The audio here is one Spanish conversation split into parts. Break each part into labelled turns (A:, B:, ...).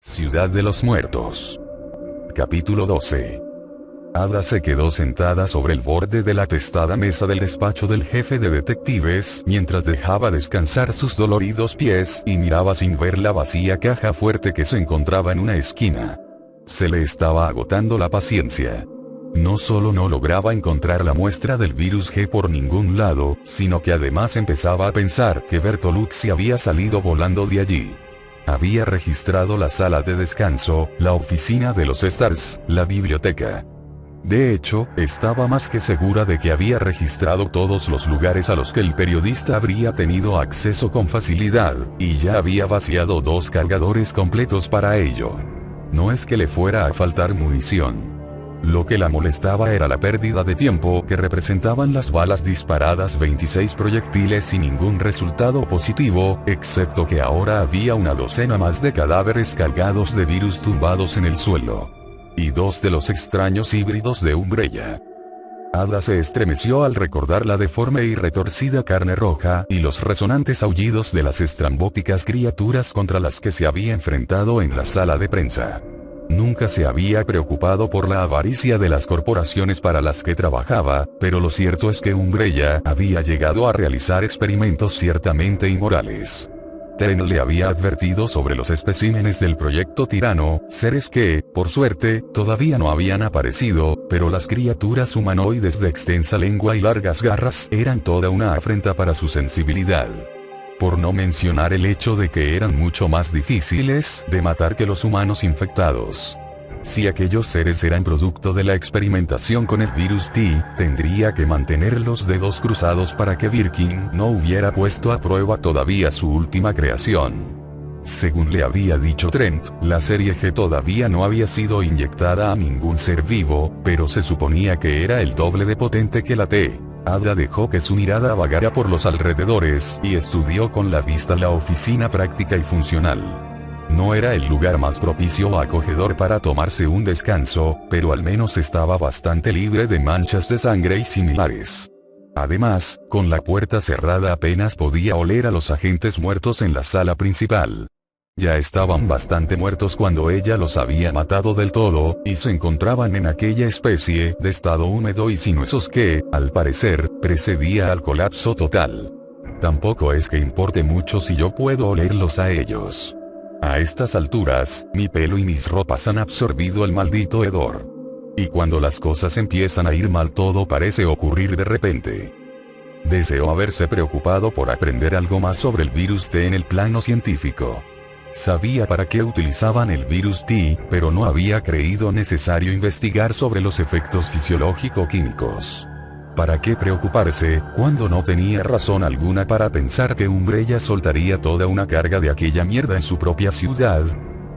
A: Ciudad de los Muertos. Capítulo 12. Ada se quedó sentada sobre el borde de la atestada mesa del despacho del jefe de detectives, mientras dejaba descansar sus doloridos pies y miraba sin ver la vacía caja fuerte que se encontraba en una esquina. Se le estaba agotando la paciencia. No solo no lograba encontrar la muestra del virus G por ningún lado, sino que además empezaba a pensar que Bertolucci había salido volando de allí. Había registrado la sala de descanso, la oficina de los Stars, la biblioteca. De hecho, estaba más que segura de que había registrado todos los lugares a los que el periodista habría tenido acceso con facilidad, y ya había vaciado 2 cargadores completos para ello. No es que le fuera a faltar munición. Lo que la molestaba era la pérdida de tiempo que representaban las balas disparadas, 26 proyectiles sin ningún resultado positivo, excepto que ahora había una docena más de cadáveres cargados de virus tumbados en el suelo. Y 2 de los extraños híbridos de Umbrella. Ada se estremeció al recordar la deforme y retorcida carne roja y los resonantes aullidos de las estrambóticas criaturas contra las que se había enfrentado en la sala de prensa. Nunca se había preocupado por la avaricia de las corporaciones para las que trabajaba, pero lo cierto es que Umbrella había llegado a realizar experimentos ciertamente inmorales. Ten le había advertido sobre los especímenes del proyecto Tirano, seres que, por suerte, todavía no habían aparecido, pero las criaturas humanoides de extensa lengua y largas garras eran toda una afrenta para su sensibilidad. Por no mencionar el hecho de que eran mucho más difíciles de matar que los humanos infectados. Si aquellos seres eran producto de la experimentación con el virus T, tendría que mantener los dedos cruzados para que Birkin no hubiera puesto a prueba todavía su última creación. Según le había dicho Trent, la serie G todavía no había sido inyectada a ningún ser vivo, pero se suponía que era el doble de potente que la T. Ada dejó que su mirada vagara por los alrededores y estudió con la vista la oficina práctica y funcional. No era el lugar más propicio o acogedor para tomarse un descanso, pero al menos estaba bastante libre de manchas de sangre y similares. Además, con la puerta cerrada apenas podía oler a los agentes muertos en la sala principal. Ya estaban bastante muertos cuando ella los había matado del todo, y se encontraban en aquella especie de estado húmedo y sin huesos que, al parecer, precedía al colapso total. Tampoco es que importe mucho si yo puedo olerlos a ellos. A estas alturas, mi pelo y mis ropas han absorbido el maldito hedor. Y cuando las cosas empiezan a ir mal, todo parece ocurrir de repente. Deseó haberse preocupado por aprender algo más sobre el virus T en el plano científico. Sabía para qué utilizaban el virus T, pero no había creído necesario investigar sobre los efectos fisiológico-químicos. ¿Para qué preocuparse, cuando no tenía razón alguna para pensar que Umbrella soltaría toda una carga de aquella mierda en su propia ciudad?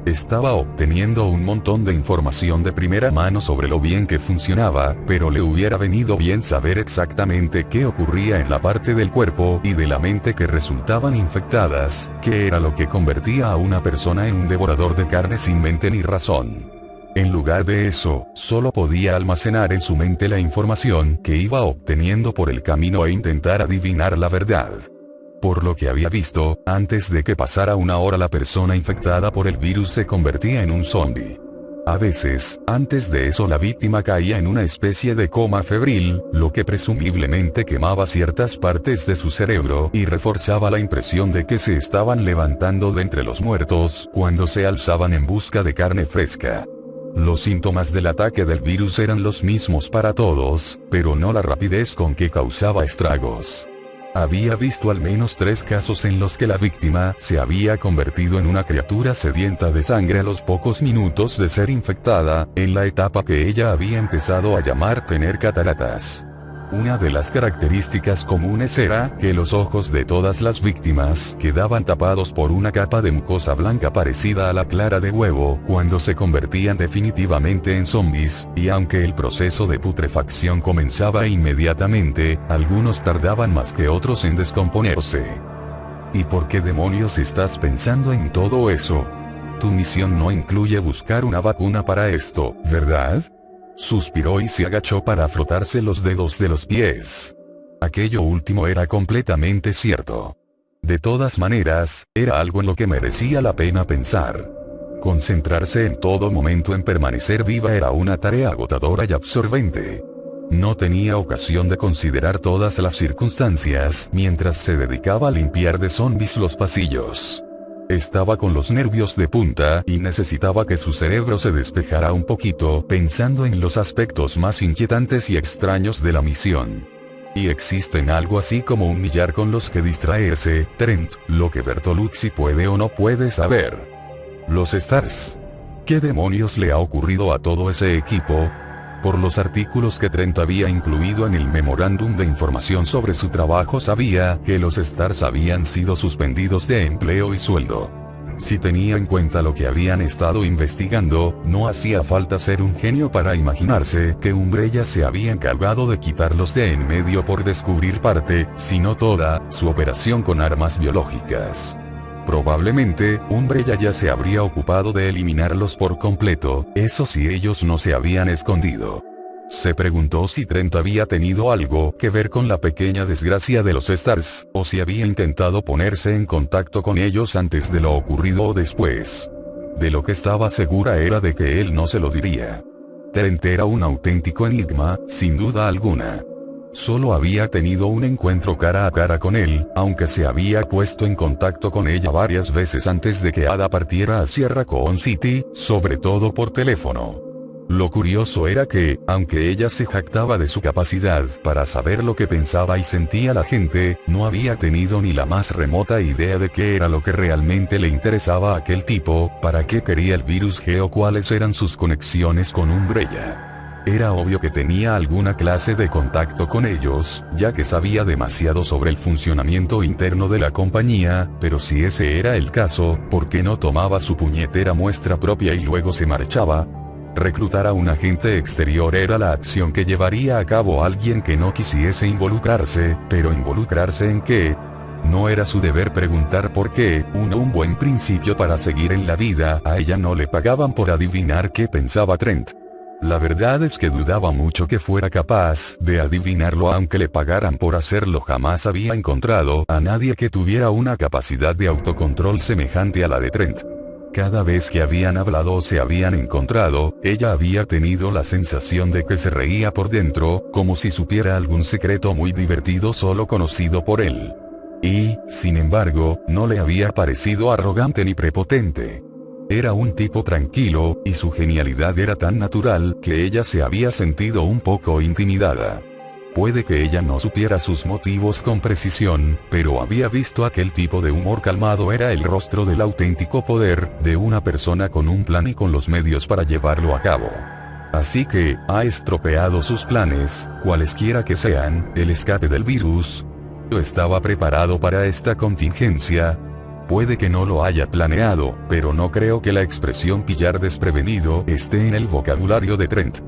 A: Estaba obteniendo un montón de información de primera mano sobre lo bien que funcionaba, pero le hubiera venido bien saber exactamente qué ocurría en la parte del cuerpo y de la mente que resultaban infectadas, que era lo que convertía a una persona en un devorador de carne sin mente ni razón. En lugar de eso, solo podía almacenar en su mente la información que iba obteniendo por el camino e intentar adivinar la verdad. Por lo que había visto, antes de que pasara una hora la persona infectada por el virus se convertía en un zombie. A veces, antes de eso la víctima caía en una especie de coma febril, lo que presumiblemente quemaba ciertas partes de su cerebro y reforzaba la impresión de que se estaban levantando de entre los muertos cuando se alzaban en busca de carne fresca. Los síntomas del ataque del virus eran los mismos para todos, pero no la rapidez con que causaba estragos. Había visto al menos 3 casos en los que la víctima se había convertido en una criatura sedienta de sangre a los pocos minutos de ser infectada, en la etapa que ella había empezado a llamar tener cataratas. Una de las características comunes era que los ojos de todas las víctimas quedaban tapados por una capa de mucosa blanca parecida a la clara de huevo cuando se convertían definitivamente en zombies, y aunque el proceso de putrefacción comenzaba inmediatamente, algunos tardaban más que otros en descomponerse. ¿Y por qué demonios estás pensando en todo eso? Tu misión no incluye buscar una vacuna para esto, ¿verdad? Suspiró y se agachó para frotarse los dedos de los pies. Aquello último era completamente cierto. De todas maneras, era algo en lo que merecía la pena pensar. Concentrarse en todo momento en permanecer viva era una tarea agotadora y absorbente. No tenía ocasión de considerar todas las circunstancias mientras se dedicaba a limpiar de zombies los pasillos. Estaba con los nervios de punta y necesitaba que su cerebro se despejara un poquito pensando en los aspectos más inquietantes y extraños de la misión. Y existen algo así como un millar con los que distraerse, Trent, lo que Bertolucci puede o no puede saber. Los Stars. ¿Qué demonios le ha ocurrido a todo ese equipo? Por los artículos que Trent había incluido en el memorándum de información sobre su trabajo sabía que los Stars habían sido suspendidos de empleo y sueldo. Si tenía en cuenta lo que habían estado investigando, no hacía falta ser un genio para imaginarse que Umbrella se había encargado de quitarlos de en medio por descubrir parte, si no toda, su operación con armas biológicas. Probablemente, Umbrella ya se habría ocupado de eliminarlos por completo, eso si ellos no se habían escondido. Se preguntó si Trent había tenido algo que ver con la pequeña desgracia de los Stars, o si había intentado ponerse en contacto con ellos antes de lo ocurrido o después. De lo que estaba segura era de que él no se lo diría. Trent era un auténtico enigma, sin duda alguna. Solo había tenido un encuentro cara a cara con él, aunque se había puesto en contacto con ella varias veces antes de que Ada partiera hacia Raccoon City, sobre todo por teléfono. Lo curioso era que, aunque ella se jactaba de su capacidad para saber lo que pensaba y sentía la gente, no había tenido ni la más remota idea de qué era lo que realmente le interesaba a aquel tipo, para qué quería el virus G o cuáles eran sus conexiones con Umbrella. Era obvio que tenía alguna clase de contacto con ellos, ya que sabía demasiado sobre el funcionamiento interno de la compañía, pero si ese era el caso, ¿por qué no tomaba su puñetera muestra propia y luego se marchaba? Reclutar a un agente exterior era la acción que llevaría a cabo alguien que no quisiese involucrarse, pero ¿involucrarse en qué? No era su deber preguntar por qué, un buen principio para seguir en la vida, a ella no le pagaban por adivinar qué pensaba Trent. La verdad es que dudaba mucho que fuera capaz de adivinarlo aunque le pagaran por hacerlo. Jamás había encontrado a nadie que tuviera una capacidad de autocontrol semejante a la de Trent. Cada vez que habían hablado o se habían encontrado, ella había tenido la sensación de que se reía por dentro, como si supiera algún secreto muy divertido solo conocido por él. Y, sin embargo, no le había parecido arrogante ni prepotente. Era un tipo tranquilo, y su genialidad era tan natural que ella se había sentido un poco intimidada. Puede que ella no supiera sus motivos con precisión, pero había visto aquel tipo de humor calmado era el rostro del auténtico poder, de una persona con un plan y con los medios para llevarlo a cabo. Así que, ha estropeado sus planes, cualesquiera que sean, el escape del virus. ¿Estaba preparado para esta contingencia? Puede que no lo haya planeado, pero no creo que la expresión pillar desprevenido esté en el vocabulario de Trent.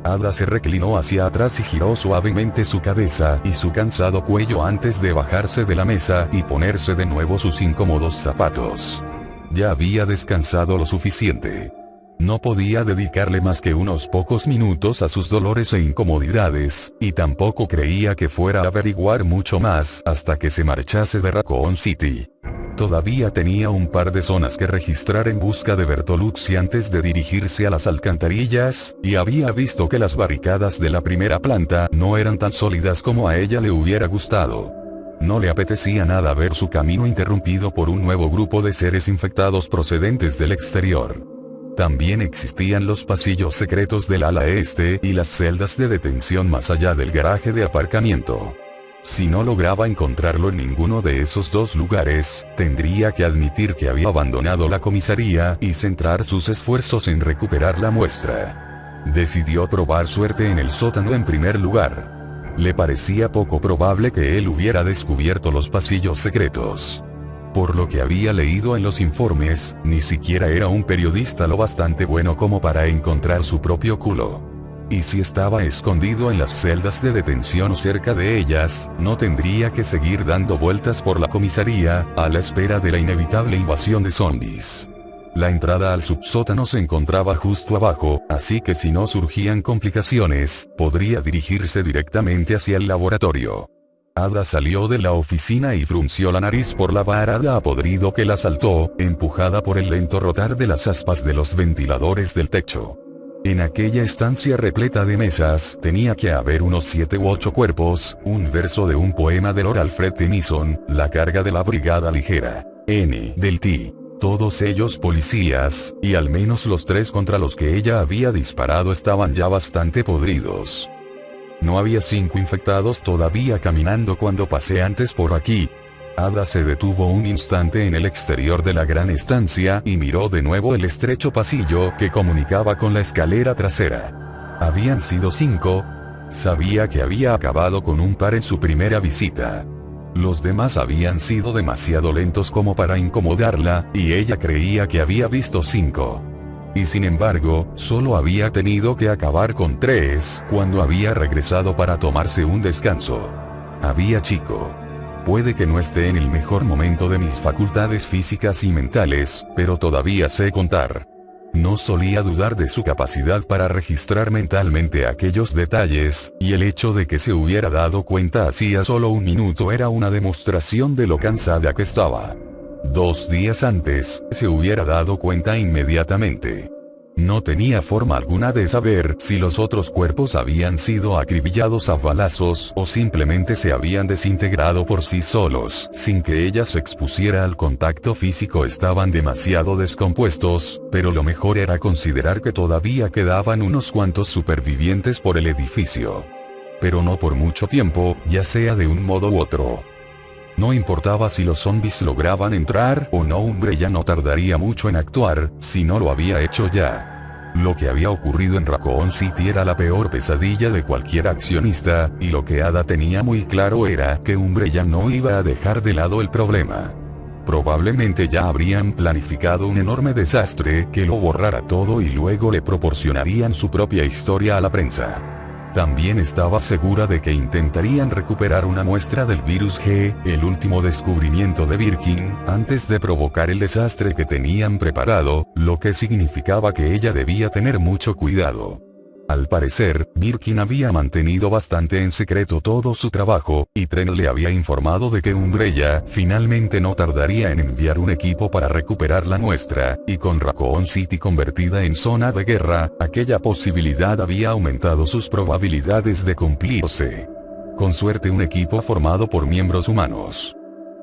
A: Ada se reclinó hacia atrás y giró suavemente su cabeza y su cansado cuello antes de bajarse de la mesa y ponerse de nuevo sus incómodos zapatos. Ya había descansado lo suficiente. No podía dedicarle más que unos pocos minutos a sus dolores e incomodidades, y tampoco creía que fuera a averiguar mucho más hasta que se marchase de Raccoon City. Todavía tenía un par de zonas que registrar en busca de Bertolucci antes de dirigirse a las alcantarillas, y había visto que las barricadas de la primera planta no eran tan sólidas como a ella le hubiera gustado. No le apetecía nada ver su camino interrumpido por un nuevo grupo de seres infectados procedentes del exterior. También existían los pasillos secretos del ala este y las celdas de detención más allá del garaje de aparcamiento. Si no lograba encontrarlo en ninguno de esos dos lugares, tendría que admitir que había abandonado la comisaría y centrar sus esfuerzos en recuperar la muestra. Decidió probar suerte en el sótano en primer lugar. Le parecía poco probable que él hubiera descubierto los pasillos secretos. Por lo que había leído en los informes, ni siquiera era un periodista lo bastante bueno como para encontrar su propio culo. Y si estaba escondido en las celdas de detención o cerca de ellas, no tendría que seguir dando vueltas por la comisaría, a la espera de la inevitable invasión de zombies. La entrada al subsótano se encontraba justo abajo, así que si no surgían complicaciones, podría dirigirse directamente hacia el laboratorio. Ada salió de la oficina y frunció la nariz por la vara de apodrido que la saltó, empujada por el lento rotar de las aspas de los ventiladores del techo. En aquella estancia repleta de mesas, tenía que haber unos 7 u 8 cuerpos, un verso de un poema de Lord Alfred Tennyson, la carga de la brigada ligera, N. del T. Todos ellos policías, y al menos los 3 contra los que ella había disparado estaban ya bastante podridos. No había 5 infectados todavía caminando cuando pasé antes por aquí. Ada se detuvo un instante en el exterior de la gran estancia y miró de nuevo el estrecho pasillo que comunicaba con la escalera trasera. Habían sido 5. Sabía que había acabado con un par en su primera visita. Los demás habían sido demasiado lentos como para incomodarla, y ella creía que había visto 5. Y sin embargo, solo había tenido que acabar con 3 cuando había regresado para tomarse un descanso. Había chico. Puede que no esté en el mejor momento de mis facultades físicas y mentales, pero todavía sé contar. No solía dudar de su capacidad para registrar mentalmente aquellos detalles, y el hecho de que se hubiera dado cuenta hacía solo un minuto era una demostración de lo cansada que estaba. 2 días antes, se hubiera dado cuenta inmediatamente. No tenía forma alguna de saber si los otros cuerpos habían sido acribillados a balazos o simplemente se habían desintegrado por sí solos, sin que ella se expusiera al contacto físico. Estaban demasiado descompuestos, pero lo mejor era considerar que todavía quedaban unos cuantos supervivientes por el edificio. Pero no por mucho tiempo, ya sea de un modo u otro. No importaba si los zombies lograban entrar o no, Umbrella no tardaría mucho en actuar, si no lo había hecho ya. Lo que había ocurrido en Raccoon City era la peor pesadilla de cualquier accionista, y lo que Ada tenía muy claro era que Umbrella no iba a dejar de lado el problema. Probablemente ya habrían planificado un enorme desastre que lo borrara todo y luego le proporcionarían su propia historia a la prensa. También estaba segura de que intentarían recuperar una muestra del virus G, el último descubrimiento de Birkin, antes de provocar el desastre que tenían preparado, lo que significaba que ella debía tener mucho cuidado. Al parecer, Birkin había mantenido bastante en secreto todo su trabajo, y Trent le había informado de que Umbrella finalmente no tardaría en enviar un equipo para recuperar la muestra, y con Raccoon City convertida en zona de guerra, aquella posibilidad había aumentado sus probabilidades de cumplirse. Con suerte un equipo formado por miembros humanos.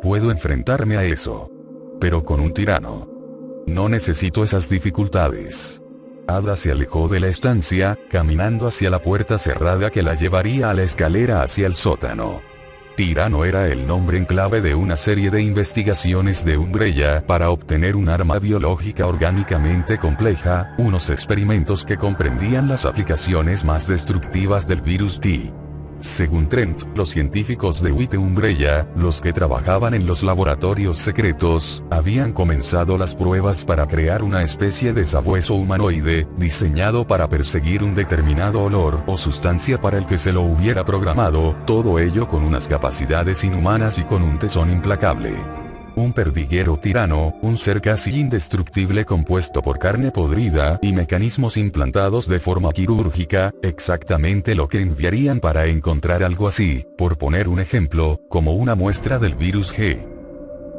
A: Puedo enfrentarme a eso. Pero con un tirano. No necesito esas dificultades. Ada se alejó de la estancia, caminando hacia la puerta cerrada que la llevaría a la escalera hacia el sótano. Tirano era el nombre en clave de una serie de investigaciones de Umbrella para obtener un arma biológica orgánicamente compleja, unos experimentos que comprendían las aplicaciones más destructivas del virus T. Según Trent, los científicos de White Umbrella, los que trabajaban en los laboratorios secretos, habían comenzado las pruebas para crear una especie de sabueso humanoide, diseñado para perseguir un determinado olor o sustancia para el que se lo hubiera programado, todo ello con unas capacidades inhumanas y con un tesón implacable. Un perdiguero tirano, un ser casi indestructible compuesto por carne podrida y mecanismos implantados de forma quirúrgica, exactamente lo que enviarían para encontrar algo así, por poner un ejemplo, como una muestra del virus G.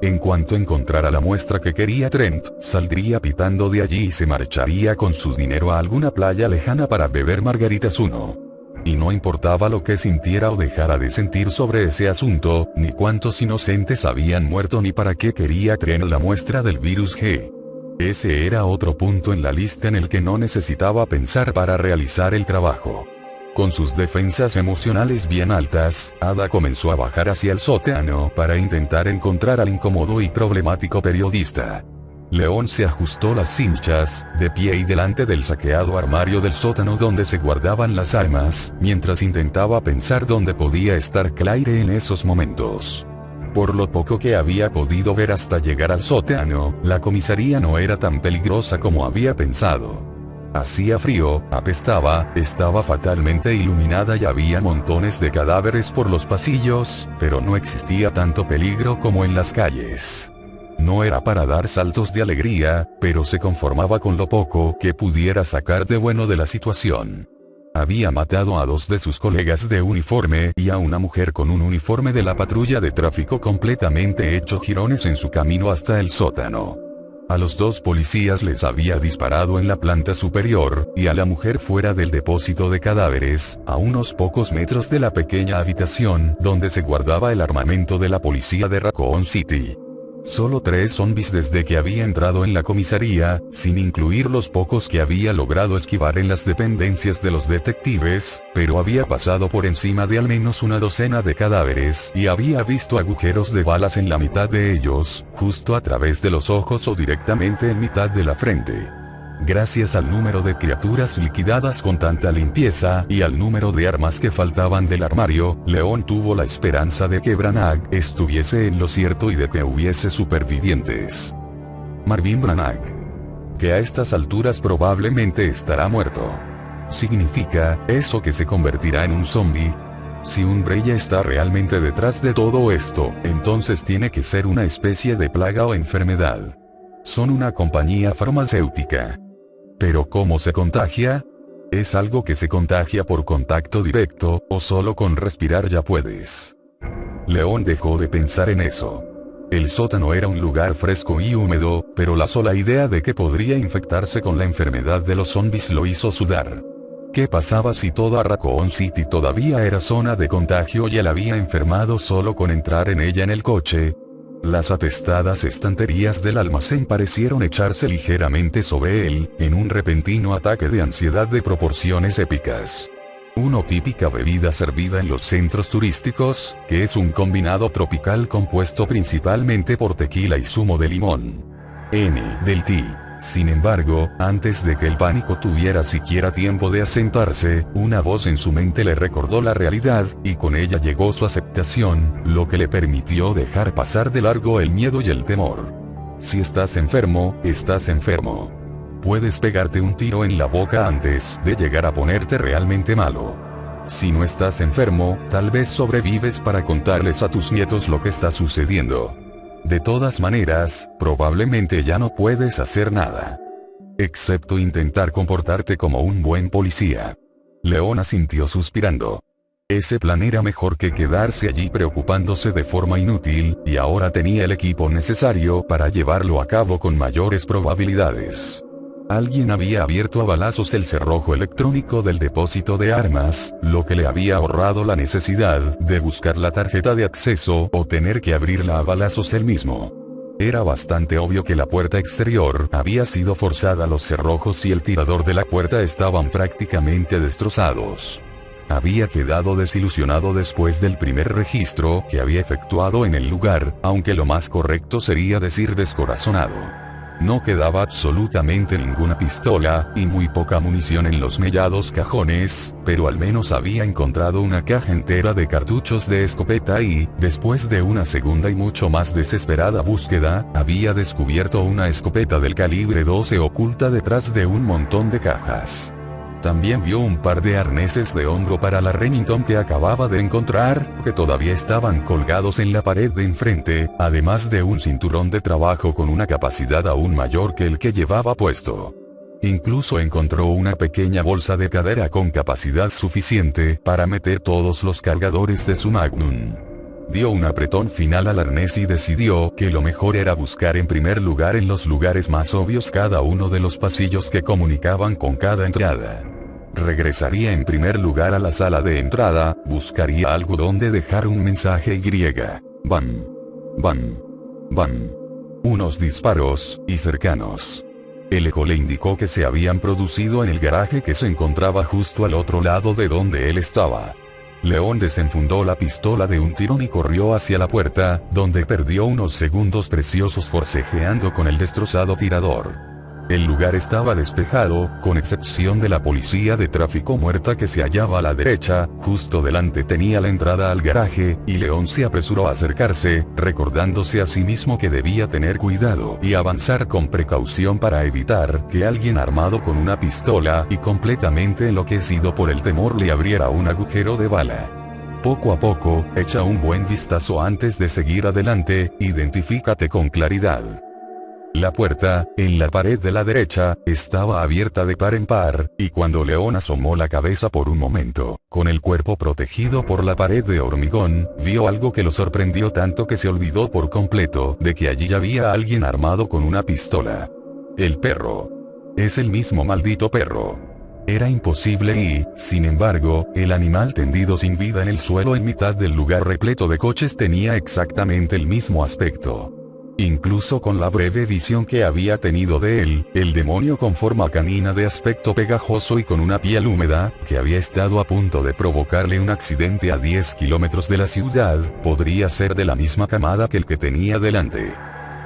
A: En cuanto encontrara la muestra que quería Trent, saldría pitando de allí y se marcharía con su dinero a alguna playa lejana para beber margaritas uno. Y no importaba lo que sintiera o dejara de sentir sobre ese asunto, ni cuántos inocentes habían muerto ni para qué quería Trent la muestra del virus G. Ese era otro punto en la lista en el que no necesitaba pensar para realizar el trabajo. Con sus defensas emocionales bien altas, Ada comenzó a bajar hacia el sótano para intentar encontrar al incómodo y problemático periodista. León se ajustó las cinchas, de pie y delante del saqueado armario del sótano donde se guardaban las armas, mientras intentaba pensar dónde podía estar Claire en esos momentos. Por lo poco que había podido ver hasta llegar al sótano, la comisaría no era tan peligrosa como había pensado. Hacía frío, apestaba, estaba fatalmente iluminada y había montones de cadáveres por los pasillos, pero no existía tanto peligro como en las calles. No era para dar saltos de alegría, pero se conformaba con lo poco que pudiera sacar de bueno de la situación. Había matado a 2 de sus colegas de uniforme y a una mujer con un uniforme de la patrulla de tráfico completamente hecho jirones en su camino hasta el sótano. A los 2 policías les había disparado en la planta superior, y a la mujer fuera del depósito de cadáveres, a unos pocos metros de la pequeña habitación donde se guardaba el armamento de la policía de Raccoon City. Solo 3 zombies desde que había entrado en la comisaría, sin incluir los pocos que había logrado esquivar en las dependencias de los detectives, pero había pasado por encima de al menos una docena de cadáveres y había visto agujeros de balas en la mitad de ellos, justo a través de los ojos o directamente en mitad de la frente. Gracias al número de criaturas liquidadas con tanta limpieza y al número de armas que faltaban del armario, León tuvo la esperanza de que Branagh estuviese en lo cierto y de que hubiese supervivientes. Marvin Branagh, que a estas alturas probablemente estará muerto. ¿Significa eso que se convertirá en un zombie? Si Umbrella está realmente detrás de todo esto, entonces tiene que ser una especie de plaga o enfermedad. Son una compañía farmacéutica. ¿Pero cómo se contagia? ¿Es algo que se contagia por contacto directo, o solo con respirar ya puedes? León dejó de pensar en eso. El sótano era un lugar fresco y húmedo, pero la sola idea de que podría infectarse con la enfermedad de los zombies lo hizo sudar. ¿Qué pasaba si toda Raccoon City todavía era zona de contagio y él había enfermado solo con entrar en ella en el coche? Las atestadas estanterías del almacén parecieron echarse ligeramente sobre él, en un repentino ataque de ansiedad de proporciones épicas. Una típica bebida servida en los centros turísticos, que es un combinado tropical compuesto principalmente por tequila y zumo de limón. Del té. Sin embargo, antes de que el pánico tuviera siquiera tiempo de asentarse, una voz en su mente le recordó la realidad, y con ella llegó su aceptación, lo que le permitió dejar pasar de largo el miedo y el temor. Si estás enfermo, estás enfermo. Puedes pegarte un tiro en la boca antes de llegar a ponerte realmente malo. Si no estás enfermo, tal vez sobrevives para contarles a tus nietos lo que está sucediendo. De todas maneras, probablemente ya no puedes hacer nada. Excepto intentar comportarte como un buen policía. León asintió suspirando. Ese plan era mejor que quedarse allí preocupándose de forma inútil, y ahora tenía el equipo necesario para llevarlo a cabo con mayores probabilidades. Alguien había abierto a balazos el cerrojo electrónico del depósito de armas, lo que le había ahorrado la necesidad de buscar la tarjeta de acceso o tener que abrirla a balazos él mismo. Era bastante obvio que la puerta exterior había sido forzada, los cerrojos y el tirador de la puerta estaban prácticamente destrozados. Había quedado desilusionado después del primer registro que había efectuado en el lugar, aunque lo más correcto sería decir descorazonado. No quedaba absolutamente ninguna pistola, y muy poca munición en los mellados cajones, pero al menos había encontrado una caja entera de cartuchos de escopeta y, después de una segunda y mucho más desesperada búsqueda, había descubierto una escopeta del calibre 12 oculta detrás de un montón de cajas. También vio un par de arneses de hombro para la Remington que acababa de encontrar, que todavía estaban colgados en la pared de enfrente, además de un cinturón de trabajo con una capacidad aún mayor que el que llevaba puesto. Incluso encontró una pequeña bolsa de cadera con capacidad suficiente para meter todos los cargadores de su Magnum. Dio un apretón final al arnés y decidió que lo mejor era buscar en primer lugar en los lugares más obvios cada uno de los pasillos que comunicaban con cada entrada. Regresaría en primer lugar a la sala de entrada, buscaría algo donde dejar un mensaje y... Bam. Bam. Bam. Unos disparos, y cercanos. El eco le indicó que se habían producido en el garaje que se encontraba justo al otro lado de donde él estaba. León desenfundó la pistola de un tirón y corrió hacia la puerta, donde perdió unos segundos preciosos forcejeando con el destrozado tirador. El lugar estaba despejado, con excepción de la policía de tráfico muerta que se hallaba a la derecha, justo delante tenía la entrada al garaje, y León se apresuró a acercarse, recordándose a sí mismo que debía tener cuidado y avanzar con precaución para evitar que alguien armado con una pistola y completamente enloquecido por el temor le abriera un agujero de bala. Poco a poco, echa un buen vistazo antes de seguir adelante, identifícate con claridad. La puerta, en la pared de la derecha, estaba abierta de par en par, y cuando León asomó la cabeza por un momento, con el cuerpo protegido por la pared de hormigón, vio algo que lo sorprendió tanto que se olvidó por completo de que allí había alguien armado con una pistola. El perro. Es el mismo maldito perro. Era imposible y, sin embargo, el animal tendido sin vida en el suelo en mitad del lugar repleto de coches tenía exactamente el mismo aspecto. Incluso con la breve visión que había tenido de él, el demonio con forma canina de aspecto pegajoso y con una piel húmeda, que había estado a punto de provocarle un accidente a 10 kilómetros de la ciudad, podría ser de la misma camada que el que tenía delante.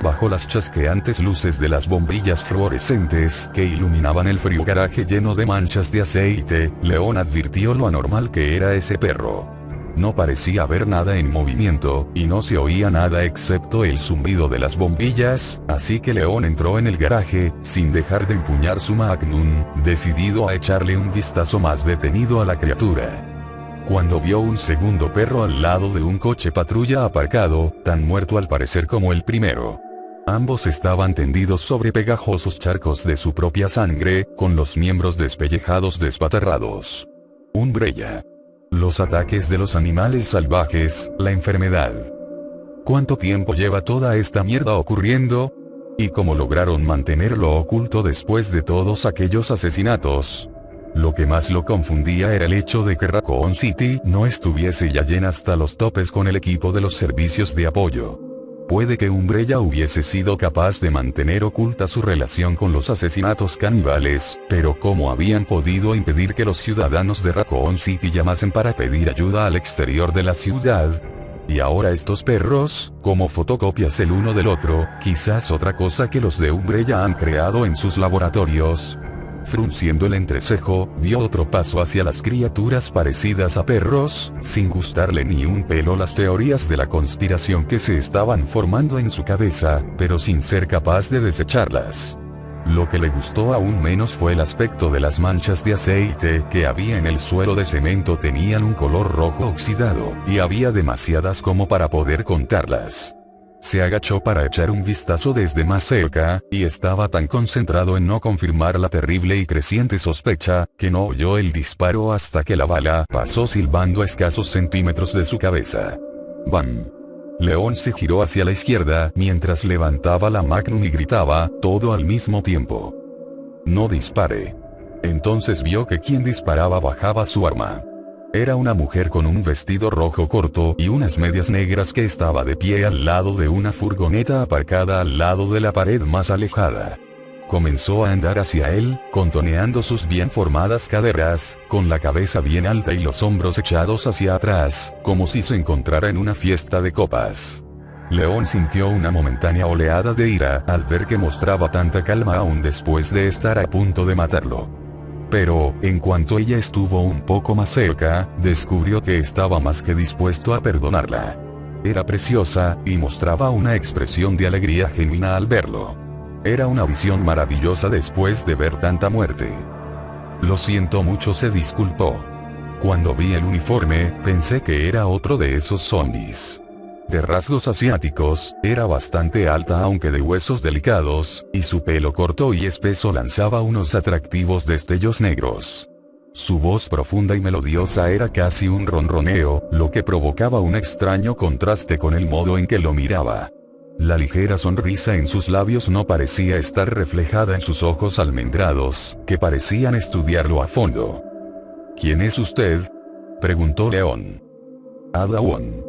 A: Bajo las chasqueantes luces de las bombillas fluorescentes que iluminaban el frío garaje lleno de manchas de aceite, León advirtió lo anormal que era ese perro. No parecía haber nada en movimiento, y no se oía nada excepto el zumbido de las bombillas, así que León entró en el garaje, sin dejar de empuñar su Magnum, decidido a echarle un vistazo más detenido a la criatura. Cuando vio un segundo perro al lado de un coche patrulla aparcado, tan muerto al parecer como el primero. Ambos estaban tendidos sobre pegajosos charcos de su propia sangre, con los miembros despellejados despatarrados. Umbrella. Los ataques de los animales salvajes, la enfermedad. ¿Cuánto tiempo lleva toda esta mierda ocurriendo? ¿Y cómo lograron mantenerlo oculto después de todos aquellos asesinatos? Lo que más lo confundía era el hecho de que Raccoon City no estuviese ya llena hasta los topes con el equipo de los servicios de apoyo. Puede que Umbrella hubiese sido capaz de mantener oculta su relación con los asesinatos caníbales, pero ¿cómo habían podido impedir que los ciudadanos de Raccoon City llamasen para pedir ayuda al exterior de la ciudad? Y ahora estos perros, como fotocopias el uno del otro, quizás otra cosa que los de Umbrella han creado en sus laboratorios. Frunciendo el entrecejo, dio otro paso hacia las criaturas parecidas a perros, sin gustarle ni un pelo las teorías de la conspiración que se estaban formando en su cabeza, pero sin ser capaz de desecharlas. Lo que le gustó aún menos fue el aspecto de las manchas de aceite que había en el suelo de cemento. Tenían un color rojo oxidado, y había demasiadas como para poder contarlas. Se agachó para echar un vistazo desde más cerca, y estaba tan concentrado en no confirmar la terrible y creciente sospecha, que no oyó el disparo hasta que la bala pasó silbando a escasos centímetros de su cabeza. ¡Bam! León se giró hacia la izquierda mientras levantaba la Magnum y gritaba, todo al mismo tiempo. ¡No dispare! Entonces vio que quien disparaba bajaba su arma. Era una mujer con un vestido rojo corto y unas medias negras que estaba de pie al lado de una furgoneta aparcada al lado de la pared más alejada. Comenzó a andar hacia él, contoneando sus bien formadas caderas, con la cabeza bien alta y los hombros echados hacia atrás, como si se encontrara en una fiesta de copas. León sintió una momentánea oleada de ira al ver que mostraba tanta calma aún después de estar a punto de matarlo. Pero, en cuanto ella estuvo un poco más cerca, descubrió que estaba más que dispuesto a perdonarla. Era preciosa, y mostraba una expresión de alegría genuina al verlo. Era una visión maravillosa después de ver tanta muerte. Lo siento mucho, se disculpó. Cuando vi el uniforme, pensé que era otro de esos zombies. De rasgos asiáticos, era bastante alta aunque de huesos delicados, y su pelo corto y espeso lanzaba unos atractivos destellos negros. Su voz profunda y melodiosa era casi un ronroneo, lo que provocaba un extraño contraste con el modo en que lo miraba. La ligera sonrisa en sus labios no parecía estar reflejada en sus ojos almendrados, que parecían estudiarlo a fondo. ¿Quién es usted?, preguntó León. Ada Wong.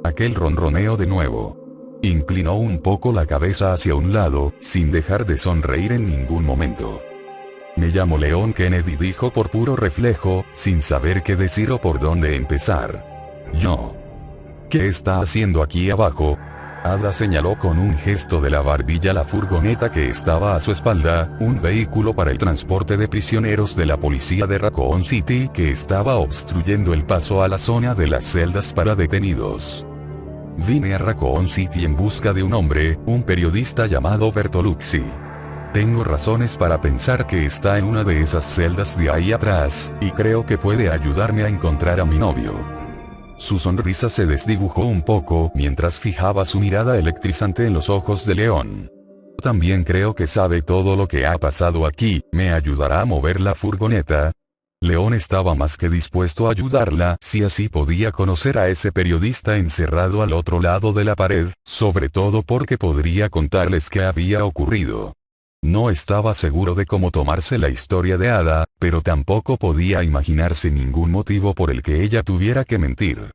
A: Aquel ronroneo de nuevo. Inclinó un poco la cabeza hacia un lado, sin dejar de sonreír en ningún momento. Me llamo León Kennedy, dijo por puro reflejo, sin saber qué decir o por dónde empezar. Yo. ¿Qué está haciendo aquí abajo? Ada señaló con un gesto de la barbilla la furgoneta que estaba a su espalda, un vehículo para el transporte de prisioneros de la policía de Raccoon City que estaba obstruyendo el paso a la zona de las celdas para detenidos. Vine a Raccoon City en busca de un hombre, un periodista llamado Bertolucci. Tengo razones para pensar que está en una de esas celdas de ahí atrás, y creo que puede ayudarme a encontrar a mi novio. Su sonrisa se desdibujó un poco mientras fijaba su mirada electrizante en los ojos de León. También creo que sabe todo lo que ha pasado aquí, ¿me ayudará a mover la furgoneta? León estaba más que dispuesto a ayudarla si así podía conocer a ese periodista encerrado al otro lado de la pared, sobre todo porque podría contarles qué había ocurrido. No estaba seguro de cómo tomarse la historia de Ada, pero tampoco podía imaginarse ningún motivo por el que ella tuviera que mentir.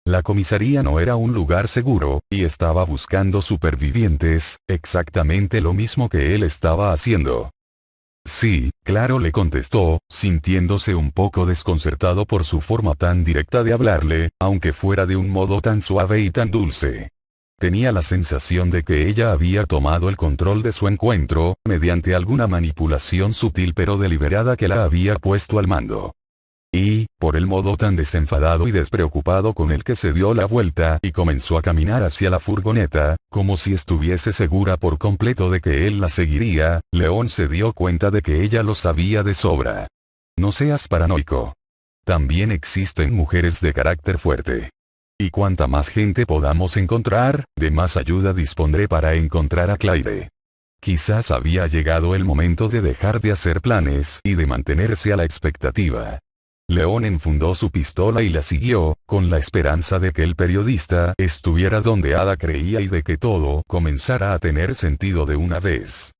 A: La comisaría no era un lugar seguro, y estaba buscando supervivientes, exactamente lo mismo que él estaba haciendo. Sí, claro, le contestó, sintiéndose un poco desconcertado por su forma tan directa de hablarle, aunque fuera de un modo tan suave y tan dulce. Tenía la sensación de que ella había tomado el control de su encuentro, mediante alguna manipulación sutil pero deliberada que la había puesto al mando. Y, por el modo tan desenfadado y despreocupado con el que se dio la vuelta y comenzó a caminar hacia la furgoneta, como si estuviese segura por completo de que él la seguiría, León se dio cuenta de que ella lo sabía de sobra. No seas paranoico. También existen mujeres de carácter fuerte. Y cuanta más gente podamos encontrar, de más ayuda dispondré para encontrar a Claire. Quizás había llegado el momento de dejar de hacer planes y de mantenerse a la expectativa. León enfundó su pistola y la siguió, con la esperanza de que el periodista estuviera donde Ada creía y de que todo comenzara a tener sentido de una vez.